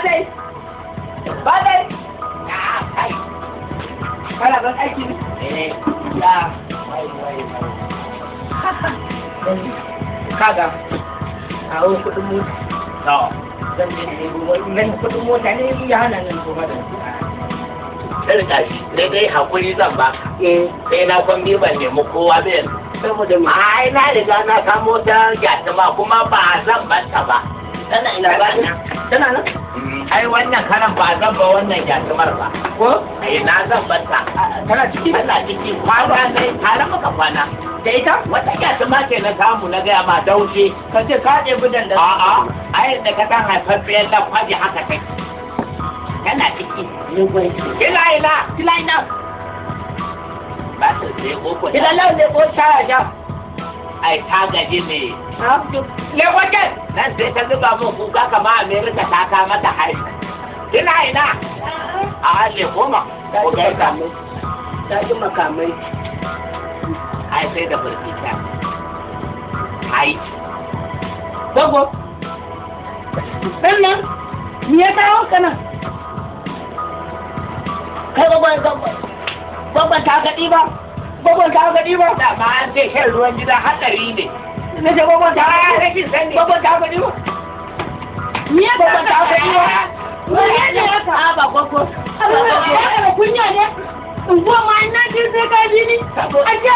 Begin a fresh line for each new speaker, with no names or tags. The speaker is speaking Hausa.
dai. Ba dai. Ya kai. Kana ban aiki ne? Ya. Wai. Kaga. A wurin kuɗin mota. To. Zan je ne nan kuɗin mota ne ya hana nan kuma da su.
Sai tashi, dai hakuri zan baka. Sai na kwan biyu ban nemi kowa bai.
Saboda me?
Ai na riga na samo ta gyatuma kuma ba zan banta ba.
Tana ina ba ina. Tana nan?
Ai wannan karan ba zan ba wannan gyatumar ba.
Ko?
Na zan banta.
Tana ciki?
Tana ciki kwana ne tare maka kwana.
Da ita?
Wata gyatuma ce na samu na gaya ma daushe.
Ka ce ka ɗebi dandan.
A'a, ai da ka san haifaffiyar da kwaji haka kai. Tana ciki. Ina. Ba ta sai koko.
Ina nan ne ko shaya ja.
Ai ta gaji ne.
Le wajen.
Nan sai ta zuba min kuka kama Amerika ta ka mata haihu. Ina. A le koma. Ko kai ka.
Ta ji makamai.
Ai sai da burkita. Ai.
Gogo. Sannan, me ya kawo ka nan? Kai gwagwan ta gaɗi ba? Gwagwan ta gaɗi ba?
Da ma an ce shan ruwan gida hatsari ne.
Na ce gwagwan ta gaɗi ba? Gwagwan ta gaɗi ba? Ni ya gwagwan ta gaɗi ba? Wani ne ya ka? Ba gwagwan. Kunya ne? In goma ina ce sai ka ji ni? A ce,